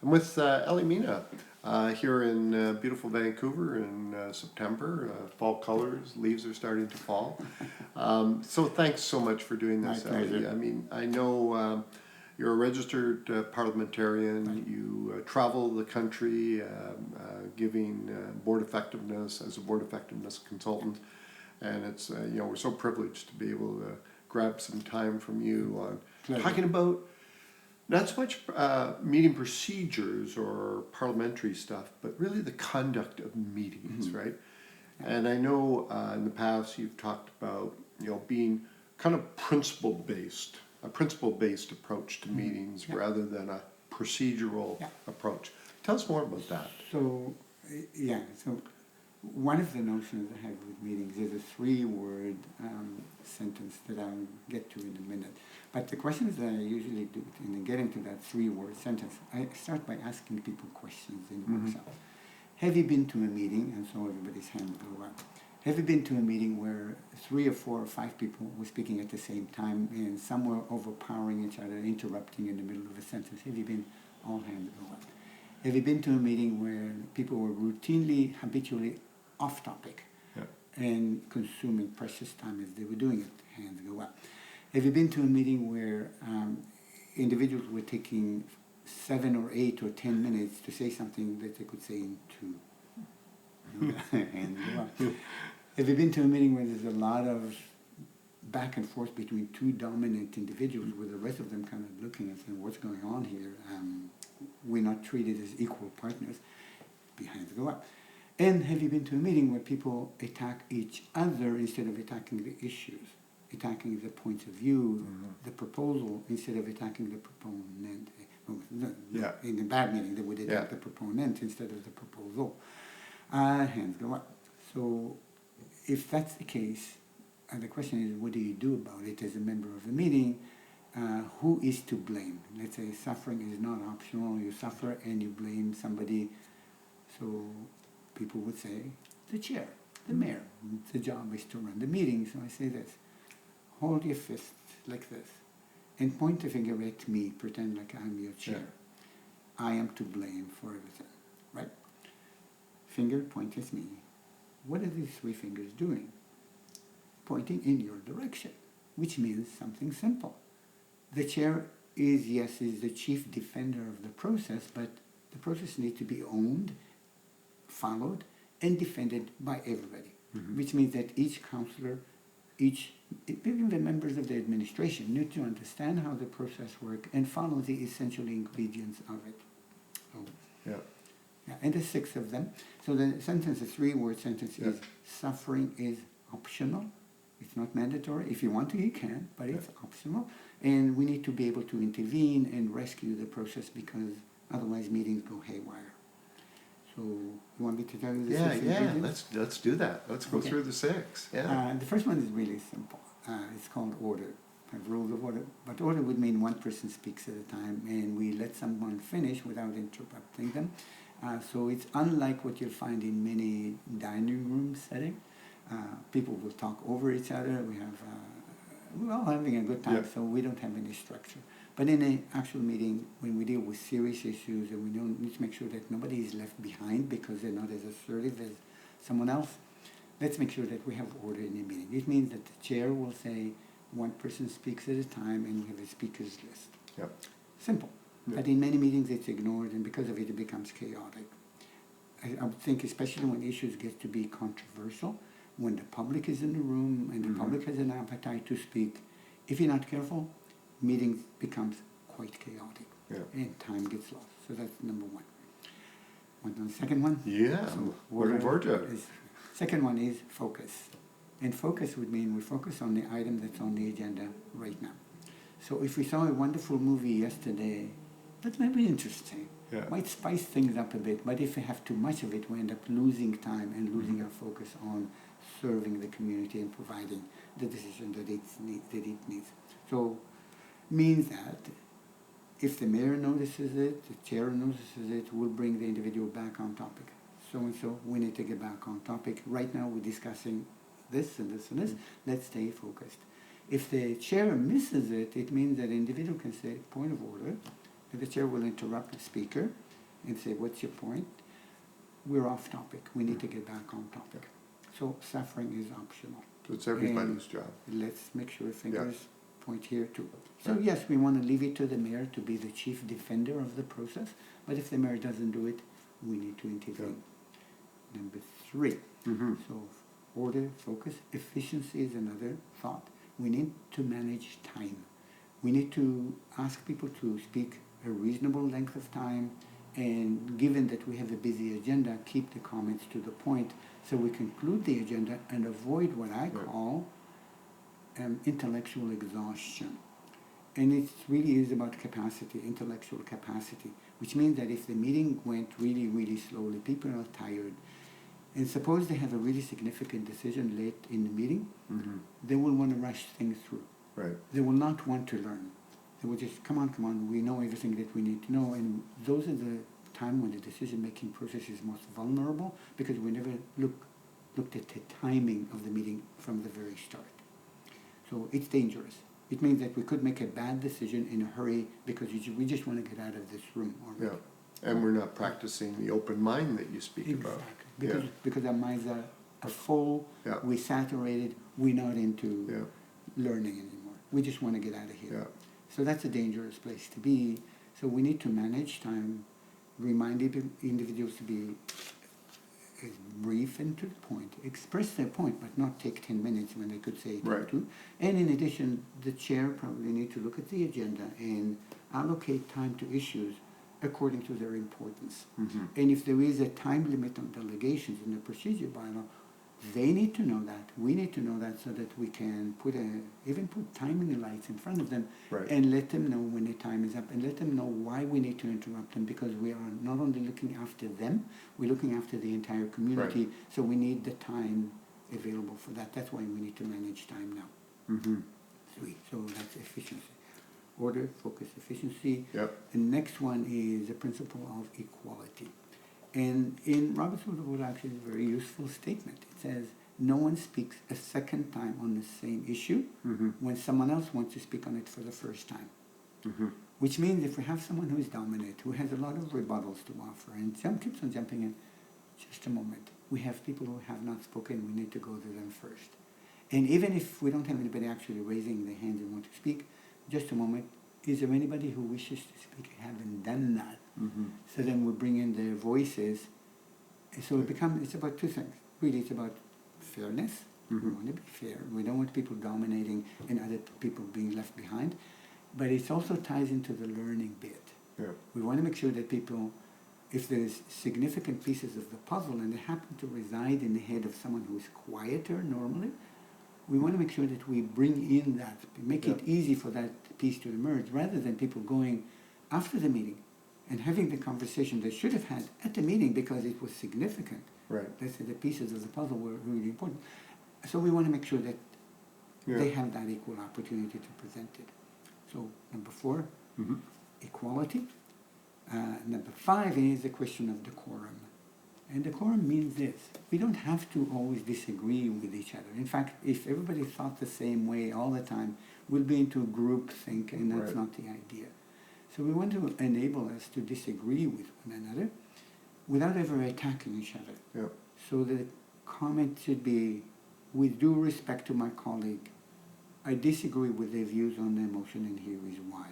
I'm with Ellie Mina here in beautiful Vancouver in September. Fall colors, leaves are starting to fall. So thanks so much for doing this, My Ellie. pleasure. I mean, I know you're a registered parliamentarian. You travel the country giving board effectiveness as a board effectiveness consultant. And it's, we're so privileged to be able to grab some time from you on Pleasure. talking about not so much meeting procedures or parliamentary stuff, but really the conduct of meetings, right? And I know in the past you've talked about being kind of principle-based, a principle-based approach to meetings rather than a procedural approach. Tell us more about that. So, so one of the notions I have with meetings is a three-word sentence that I'll get to in a minute. But the questions that I usually do, and then get into that three-word sentence, I start by asking people questions in the workshop. Have you been to a meeting, and so everybody's hand will go up. Have you been to a meeting where 3 or 4 or 5 people were speaking at the same time and some were overpowering each other, interrupting in the middle of a sentence? Have you been? All hands go up. Have you been to a meeting where people were routinely, habitually off topic and consuming precious time as they were doing it? Hands go up. Have you been to a meeting where individuals were taking 7 or 8 or 10 minutes to say something that they could say in 2? Hands go up. Have you been to a meeting where there's a lot of back and forth between 2 dominant individuals where the rest of them kind of looking and saying, what's going on here? We're not treated as equal partners. Hands go up. And have you been to a meeting where people attack each other instead of attacking the issues, attacking the points of view, the proposal, instead of attacking the proponent? In the bad meeting, they would attack the proponent instead of the proposal. Hands go up. So if that's the case, the question is, what do you do about it as a member of a meeting? Who is to blame? Let's say suffering is not optional. You suffer and you blame somebody. So people would say, the chair, the mayor. The job is to run the meeting. So I say this: hold your fist like this and point the finger at me. Pretend like I'm your chair. I am to blame for everything, right? Finger point at me. What are these 3 fingers doing? Pointing in your direction, which means something simple. The chair is the chief defender of the process, but the process needs to be owned, followed, and defended by everybody, which means that each councillor, even the members of the administration, need to understand how the process works and follow the essential ingredients of it. So, and there's 6 of them. So the sentence, the 3-word sentence is, suffering is optional. It's not mandatory. If you want to, you can, but it's optional. And we need to be able to intervene and rescue the process because otherwise meetings go haywire. So you want me to tell you the 6 ingredients? Let's do that. Let's go through the 6. The first one is really simple. It's called order. I have rules of order. But order would mean one person speaks at a time and we let someone finish without interrupting them. So it's unlike what you'll find in many dining room settings. People will talk over each other. We're all having a good time, so we don't have any structure. But in an actual meeting, when we deal with serious issues and we don't need to make sure that nobody is left behind because they're not as assertive as someone else, let's make sure that we have order in the meeting. It means that the chair will say one person speaks at a time and we have a speakers list. Simple. But in many meetings it's ignored, and because of it, it becomes chaotic. I would think, especially when issues get to be controversial, when the public is in the room and the public has an appetite to speak, if you're not careful, meetings becomes quite chaotic and time gets lost. So that's number 1. Want to know the second one? So looking forward to it. Second one is focus. And focus would mean we focus on the item that's on the agenda right now. So if we saw a wonderful movie yesterday, that might be interesting. Might spice things up a bit, but if we have too much of it, we end up losing time and losing our focus on serving the community and providing the decision that it needs. So means that if the mayor notices it, the chair notices it, we'll bring the individual back on topic. So we need to get back on topic. Right now we're discussing this and this and this. Let's stay focused. If the chair misses it, it means that the individual can say, point of order, that the chair will interrupt the speaker and say, what's your point? We're off topic. We need to get back on topic. So suffering is optional. So it's everybody's job. Let's make sure fingers point here too. So yes, we want to leave it to the mayor to be the chief defender of the process, but if the mayor doesn't do it, we need to intervene. Number 3, so order, focus, efficiency is another thought. We need to manage time. We need to ask people to speak a reasonable length of time, and given that we have a busy agenda, keep the comments to the point so we conclude the agenda and avoid what I call intellectual exhaustion. And it really is about capacity, intellectual capacity, which means that if the meeting went really, really slowly, people are tired, and suppose they have a really significant decision late in the meeting, they will want to rush things through. Right. They will not want to learn. They will just, come on, we know everything that we need to know. And those are the time when the decision-making process is most vulnerable, because we never looked at the timing of the meeting from the very start. So it's dangerous. It means that we could make a bad decision in a hurry because we just want to get out of this room already. Yeah. And we're not practicing the open mind that you speak about. Because our minds are full, we're saturated, we're not into learning anymore. We just want to get out of here. So that's a dangerous place to be. So we need to manage time, remind individuals to be brief and to the point, express their point, but not take 10 minutes when they could say it in 2. And in addition, the chair probably need to look at the agenda and allocate time to issues according to their importance. And if there is a time limit on delegations in the procedure bylaw, they need to know that. We need to know that so that we can even put timing lights in front of them and let them know when the time is up and let them know why we need to interrupt them, because we are not only looking after them, we're looking after the entire community. So we need the time available for that. That's why we need to manage time now. 3. So that's efficiency. Order, focus, efficiency. The next one is the principle of equality. And in Robert's Rule of Order, actually, is a very useful statement. It says, no one speaks a second time on the same issue when someone else wants to speak on it for the first time. Which means if we have someone who is dominant, who has a lot of rebuttals to offer, and keeps on jumping in, just a moment. We have people who have not spoken, we need to go to them first. And even if we don't have anybody actually raising their hand and want to speak, just a moment, is there anybody who wishes to speak? I haven't done that. So then we bring in their voices. And so it's about 2 things. Really, it's about fairness. We want to be fair. We don't want people dominating and other people being left behind. But it also ties into the learning bit. We want to make sure that people, if there's significant pieces of the puzzle and they happen to reside in the head of someone who is quieter normally, we want to make sure that we bring in that, make it easy for that piece to emerge, rather than people going after the meeting and having the conversation they should have had at the meeting because it was significant. Let's say the pieces of the puzzle were really important. So we want to make sure that they have that equal opportunity to present it. So number 4, equality. Number 5 is the question of decorum. And decorum means this: we don't have to always disagree with each other. In fact, if everybody thought the same way all the time, we'll be into group think, and that's not the idea. So we want to enable us to disagree with one another without ever attacking each other. So the comment should be, with due respect to my colleague, I disagree with their views on the motion and here is why.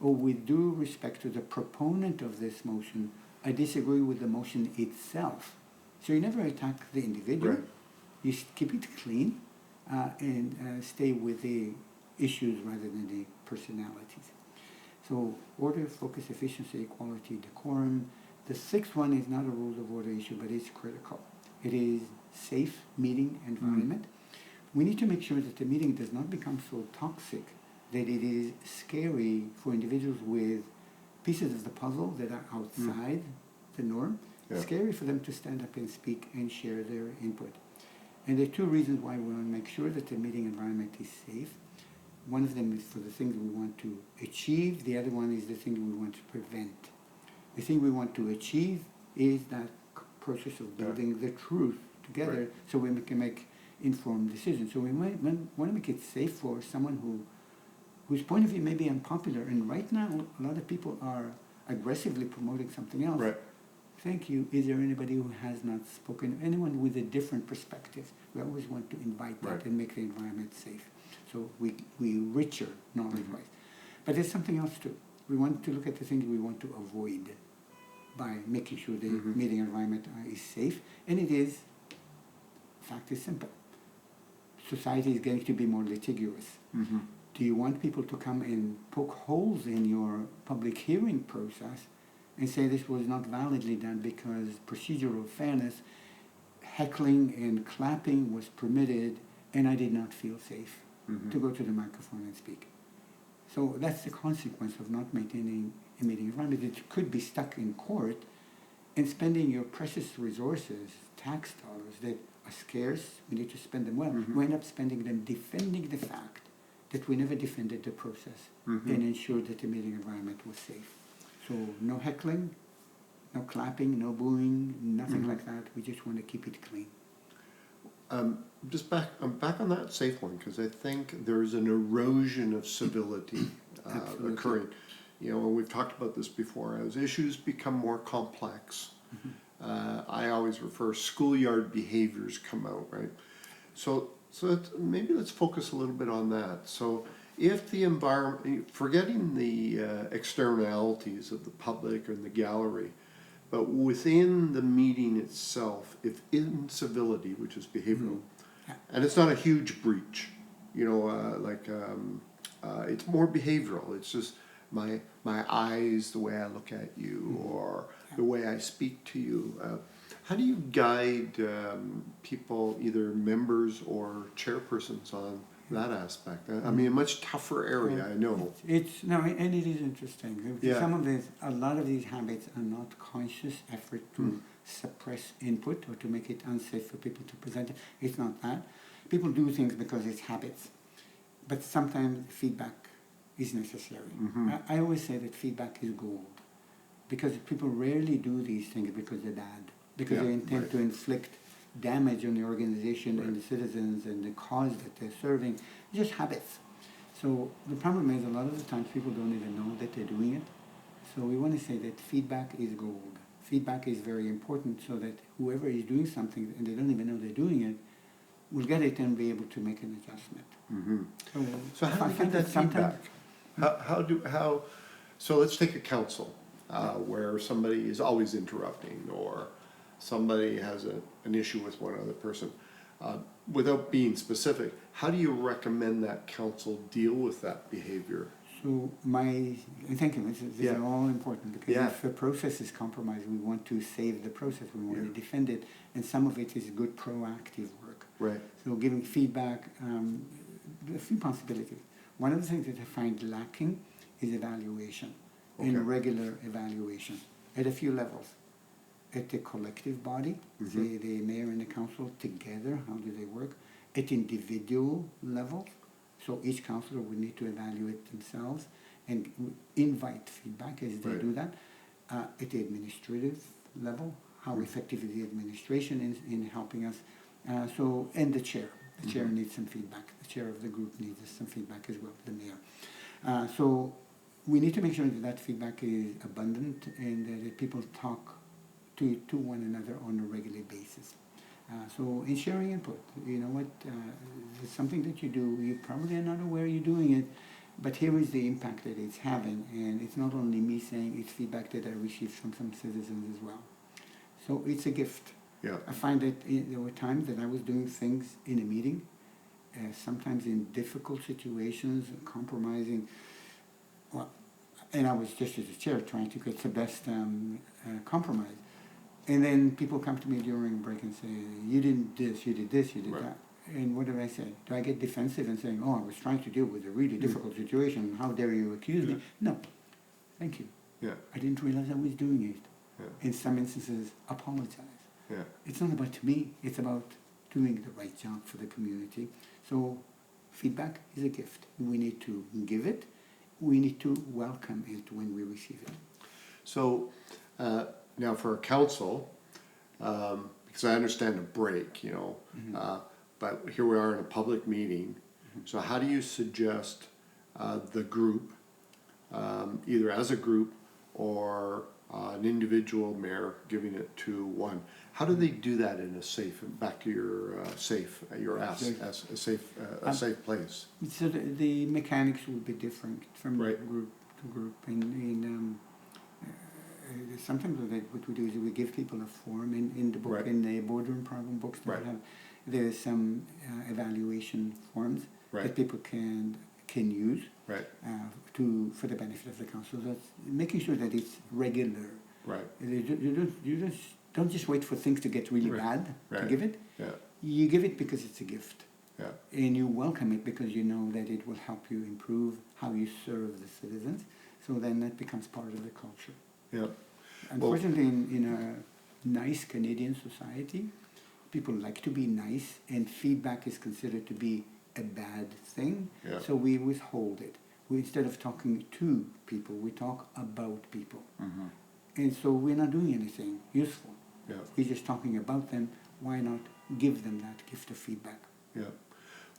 Or with due respect to the proponent of this motion, I disagree with the motion itself. So you never attack the individual. You keep it clean and stay with the issues rather than the personalities. So order, focus, efficiency, equality, decorum. The 6th one is not a rules of order issue, but it's critical. It is safe meeting environment. We need to make sure that the meeting does not become so toxic that it is scary for individuals with pieces of the puzzle that are outside the norm. Scary for them to stand up and speak and share their input. And there are 2 reasons why we want to make sure that the meeting environment is safe. One of them is for the things we want to achieve. The other one is the thing we want to prevent. The thing we want to achieve is that process of building the truth together so we can make informed decisions. So we might want to make it safe for someone whose point of view may be unpopular. And right now, a lot of people are aggressively promoting something else. Right. Thank you. Is there anybody who has not spoken? Anyone with a different perspective? We always want to invite that Right. and make the environment safe. So we richer knowledge-wise. But there's something else too. We want to look at the things we want to avoid by making sure the meeting environment is safe. And it is, fact is simple. Society is going to be more litigious. Mm-hmm. Do you want people to come and poke holes in your public hearing process and say this was not validly done because procedural fairness, heckling and clapping was permitted and I did not feel safe to go to the microphone and speak? So that's the consequence of not maintaining a meeting environment. It could be stuck in court and spending your precious resources, tax dollars that are scarce, we need to spend them well. We end up spending them defending the fact that we never defended the process and ensured that the meeting environment was safe. So no heckling, no clapping, no booing, nothing like that. We just want to keep it clean. I'm back on that safe one because I think there's an erosion of civility Absolutely. occurring. You know, and we've talked about this before. As issues become more complex, I always refer schoolyard behaviors come out, right? So maybe let's focus a little bit on that. So if the environment, forgetting the externalities of the public and the gallery, but within the meeting itself, if incivility, which is behavioral, and it's not a huge breach, you know, it's more behavioral. It's just my eyes, the way I look at you, or the way I speak to you. How do you guide people, either members or chairpersons, on that aspect? I mean, a much tougher area, I know. It's no, and it is interesting. Yeah. A lot of these habits are not conscious effort to suppress input or to make it unsafe for people to present it. It's not that. People do things because it's habits, but sometimes feedback is necessary. I always say that feedback is gold, because people rarely do these things because they're bad, because they intend to inflict damage on the organization and the citizens and the cause that they're serving. Just habits. So the problem is a lot of the times people don't even know that they're doing it. So we want to say that feedback is gold. Feedback is very important so that whoever is doing something and they don't even know they're doing it will get it and be able to make an adjustment. So how do you get that feedback? So let's take a council where somebody is always interrupting, or somebody has an issue with one other person. Without being specific, how do you recommend that council deal with that behavior? So thank you, these are all important, because if the process is compromised, we want to save the process, we want to defend it, and some of it is good proactive work. Right. So giving feedback, a few possibilities. One of the things that I find lacking is evaluation, and regular evaluation at a few levels. At the collective body, say the mayor and the council together, how do they work? At individual level, so each councillor would need to evaluate themselves and invite feedback as they do that. At the administrative level, how effective is the administration in helping us? And the chair. The chair needs some feedback. The chair of the group needs some feedback as well, the mayor. So we need to make sure that feedback is abundant and that people talk to one another on a regular basis. So in sharing input, you know what, it's something that you do, you probably are not aware you're doing it, but here is the impact that it's having, and it's not only me saying, it's feedback that I received from some citizens as well. So it's a gift. Yeah. I find that there were times that I was doing things in a meeting, sometimes in difficult situations, compromising, and I was just as a chair trying to get the best compromise. And then people come to me during break and say, you did this, you did this, you did that. And what do I say? Do I get defensive and saying, oh, I was trying to deal with a really difficult situation, how dare you accuse me? No, thank you. Yeah. I didn't realize I was doing it. Yeah. In some instances, apologize. Yeah. It's not about me, it's about doing the right job for the community. So feedback is a gift. We need to give it. We need to welcome it when we receive it. So now for a council, because I understand a break, you know, but here we are in a public meeting. So how do you suggest the group, either as a group or an individual mayor giving it to one. How do they do that in a safe, back to your safe, your Safe. as a safe place? So the mechanics will be different from Right. group to group. Sometimes what we do is we give people a form in the book, Right. in the boardroom problem books that Right. have. There's some evaluation forms Right. that people can use Right, for the benefit of the council. That's making sure that it's regular. right, You don't just wait for things to get really Right. bad to Right. give it. yeah, You give it because it's a gift. yeah, And you welcome it because you know that it will help you improve how you serve the citizens. So then that becomes part of the culture. yeah, Unfortunately, in a nice Canadian society, people like to be nice, and feedback is considered to be a bad thing. Yeah. So we withhold it. Instead of talking to people, we talk about people. And so we're not doing anything useful. yeah, We're just talking about them. Why not give them that gift of feedback? yeah.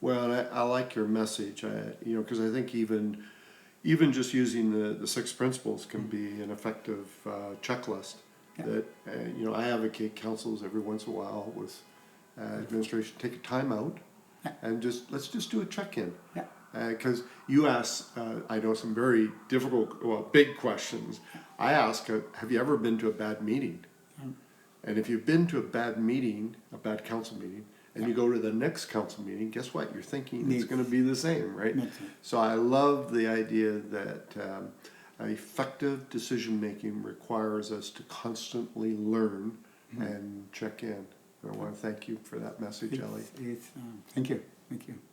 Well, and I like your message, because I think even just using the six principles can be an effective checklist. Yeah. That I advocate councils every once in a while with administration take a time out Yeah. and let's just do a check-in. Yeah. Because you ask, I know some very difficult, big questions. I ask, have you ever been to a bad meeting? And if you've been to a bad meeting, a bad council meeting, and you go to the next council meeting, guess what? You're thinking it's Needs- going to be the same, right? Makes sense. So I love the idea that effective decision making requires us to constantly learn and check in. And I want to thank you for that message, Ellie. Thank you. Thank you.